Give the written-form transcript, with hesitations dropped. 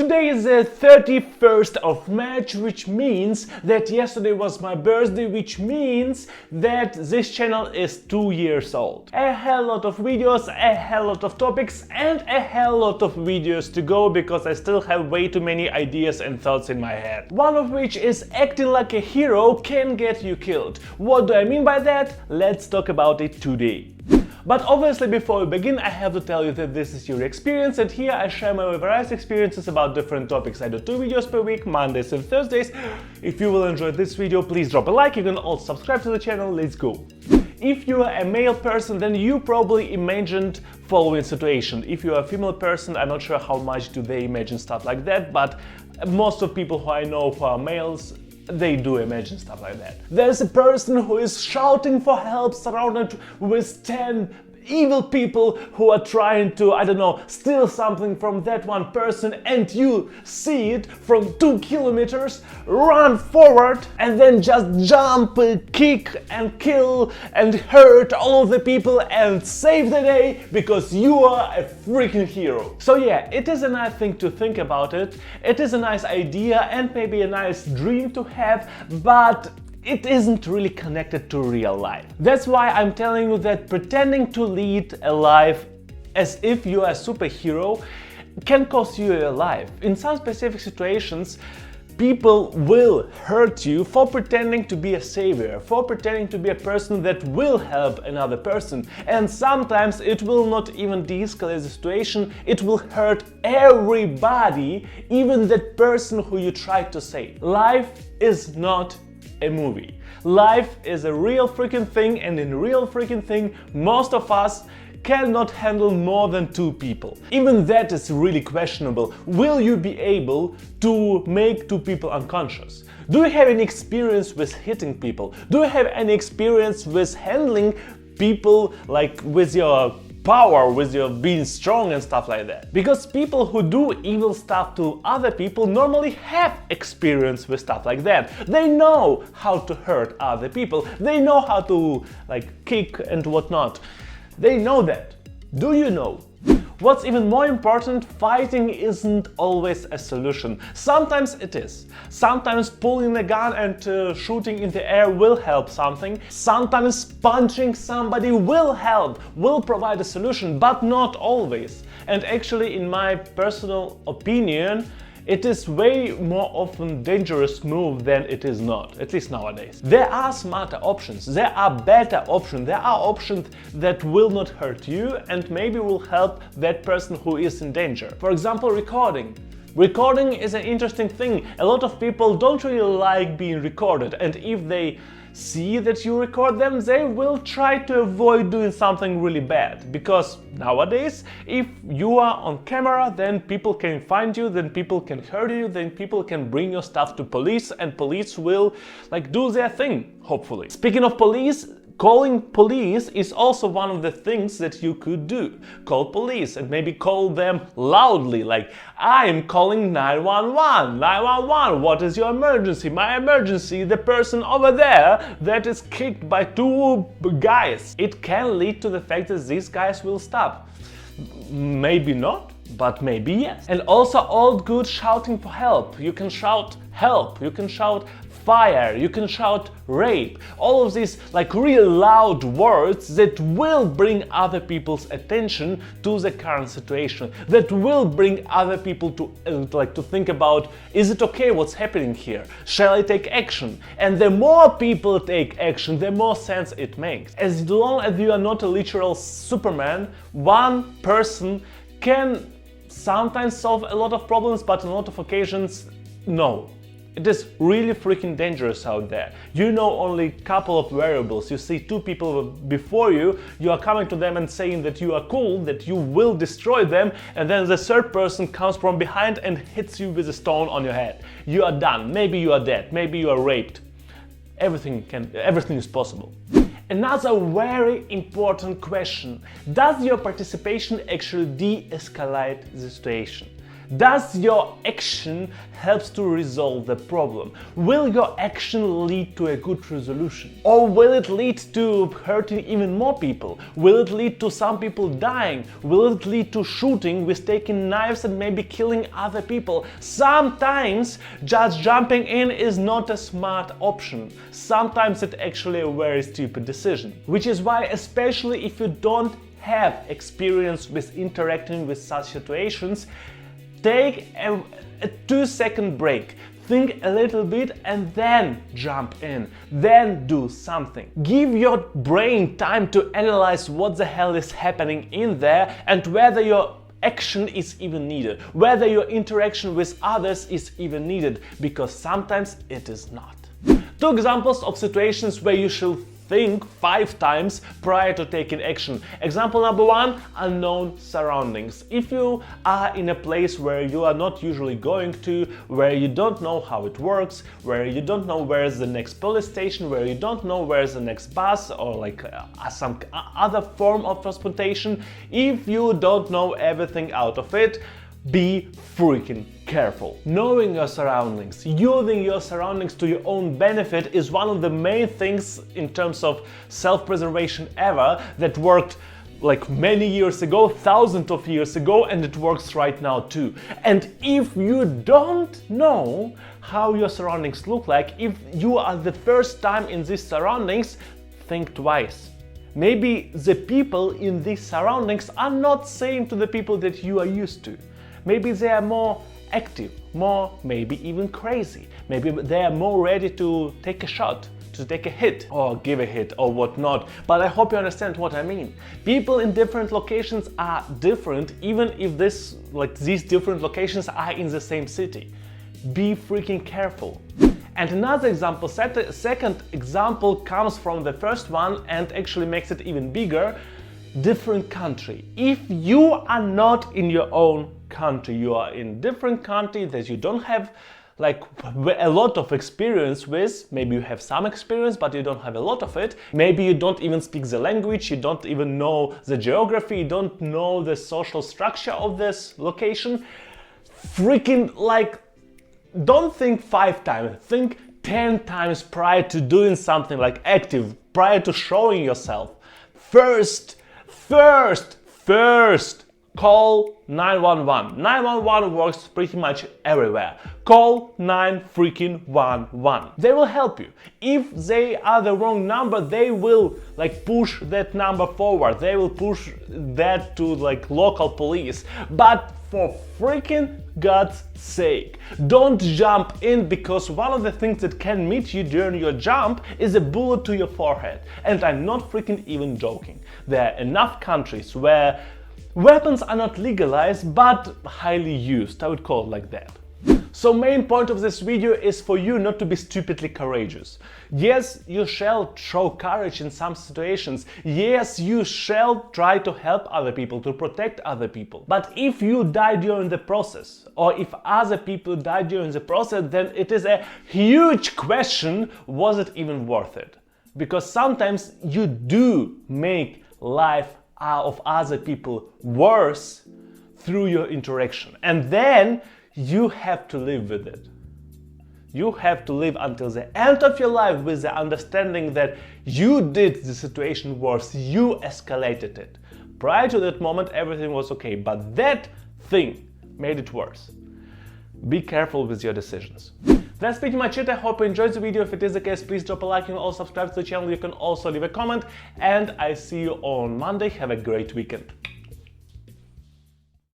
Today is the 31st of March, which means that yesterday was my birthday, which means that this channel is 2 years old. A hell lot of videos, a hell lot of topics and a hell lot of videos to go, because I still have way too many ideas and thoughts in my head. One of which is acting like a hero can get you killed. What do I mean by that? Let's talk about it today. But obviously, before we begin, I have to tell you that this is Yury Experience, and here I share my various experiences about different topics. I do 2 videos per week, Mondays and Thursdays. If you will enjoy this video, please drop a like. You can also subscribe to the channel. Let's go. If you are a male person, then you probably imagined following situation. If you are a female person, I'm not sure how much do they imagine stuff like that, but most of people who I know who are males, they do imagine stuff like that. There's a person who is shouting for help, surrounded with 10 evil people who are trying to, I don't know, steal something from that one person, and you see it from 2 kilometers, run forward and then just jump, kick and kill and hurt all of the people and save the day because you are a freaking hero. So yeah, it is a nice thing to think about it. It is a nice idea and maybe a nice dream to have, but it isn't really connected to real life. That's why I'm telling you that pretending to lead a life as if you are a superhero can cost you your life. In some specific situations, people will hurt you for pretending to be a savior, for pretending to be a person that will help another person. And sometimes it will not even de-escalate the situation, it will hurt everybody, even that person who you tried to save. Life is not a movie. Life is a real freaking thing, and in real freaking thing, most of us cannot handle more than 2 people. Even that is really questionable. Will you be able to make 2 people unconscious? Do you have any experience with hitting people? Do you have any experience with handling people, like with your power, with your being strong and stuff like that? Because people who do evil stuff to other people normally have experience with stuff like that. They know how to hurt other people. They know how to kick and whatnot. They know that. Do you know? What's even more important, fighting isn't always a solution. Sometimes it is. Sometimes pulling a gun and shooting in the air will help something. Sometimes punching somebody will help, will provide a solution, but not always. And actually, in my personal opinion, it is way more often dangerous move than it is not, at least nowadays. There are smarter options, there are better options, there are options that will not hurt you and maybe will help that person who is in danger. For example, recording. Recording is an interesting thing. A lot of people don't really like being recorded, and if they see that you record them, they will try to avoid doing something really bad. Because nowadays, if you are on camera, then people can find you, then people can hurt you, then people can bring your stuff to police, and police will do their thing, hopefully. Speaking of police, calling police is also one of the things that you could do. Call police and maybe call them loudly, like, I'm calling 911, 911, what is your emergency? My emergency, the person over there that is kicked by 2 guys. It can lead to the fact that these guys will stop. Maybe not, but maybe yes. And also old good shouting for help. You can shout help, you can shout fire, you can shout rape. All of these real loud words that will bring other people's attention to the current situation, that will bring other people to think about, is it okay what's happening here? Shall I take action? And the more people take action, the more sense it makes. As long as you are not a literal Superman, one person can sometimes solve a lot of problems, but on a lot of occasions, no. It is really freaking dangerous out there. You know only a couple of variables. You see 2 people before you, you are coming to them and saying that you are cool, that you will destroy them, and then the 3rd person comes from behind and hits you with a stone on your head. You are done. Maybe you are dead. Maybe you are raped. Everything is possible. Another very important question. Does your participation actually de-escalate the situation? Does your action help to resolve the problem? Will your action lead to a good resolution? Or will it lead to hurting even more people? Will it lead to some people dying? Will it lead to shooting with taking knives and maybe killing other people? Sometimes just jumping in is not a smart option. Sometimes it's actually a very stupid decision. Which is why, especially if you don't have experience with interacting with such situations, take a 2-second break. Think a little bit and then jump in, then do something. Give your brain time to analyze what the hell is happening in there and whether your action is even needed, whether your interaction with others is even needed, because sometimes it is not. 2 examples of situations where you should think 5 times prior to taking action. Example number 1, unknown surroundings. If you are in a place where you are not usually going to, where you don't know how it works, where you don't know where is the next police station, where you don't know where is the next bus or like some other form of transportation, if you don't know everything out of it, be freaking careful. Knowing your surroundings, using your surroundings to your own benefit is one of the main things in terms of self-preservation ever that worked like many years ago, thousands of years ago, and it works right now too. And if you don't know how your surroundings look like, if you are the first time in these surroundings, think twice. Maybe the people in these surroundings are not same to the people that you are used to. Maybe they are more active, more maybe even crazy. Maybe they are more ready to take a shot, to take a hit or give a hit or whatnot. But I hope you understand what I mean. People in different locations are different, even if these different locations are in the same city. Be freaking careful. And another example, second example comes from the first one and actually makes it even bigger. Different country. If you are not in your own country, you are in different country that you don't have like a lot of experience with, maybe you have some experience but you don't have a lot of it, maybe you don't even speak the language, you don't even know the geography, you don't know the social structure of this location, freaking like, don't think 5 times, think 10 times prior to doing something like active, prior to showing yourself. First, call 911. 911 works pretty much everywhere. Call 911. They will help you. If they are the wrong number, they will like push that number forward. They will push that to like local police. But for freaking God's sake, don't jump in, because one of the things that can meet you during your jump is a bullet to your forehead. And I'm not freaking even joking. There are enough countries where weapons are not legalized but highly used, I would call it like that. So main point of this video is for you not to be stupidly courageous. Yes, you shall show courage in some situations. Yes, you shall try to help other people, to protect other people. But if you die during the process, or if other people die during the process, then it is a huge question, was it even worth it? Because sometimes you do make life of other people worse through your interaction, and then you have to live with it. You have to live until the end of your life with the understanding that you did the situation worse, you escalated it. Prior to that moment everything was okay, but that thing made it worse. Be careful with your decisions. That's pretty much it. I hope you enjoyed the video. If it is the case, please drop a like and also subscribe to the channel. You can also leave a comment, and I see you on Monday. Have a great weekend.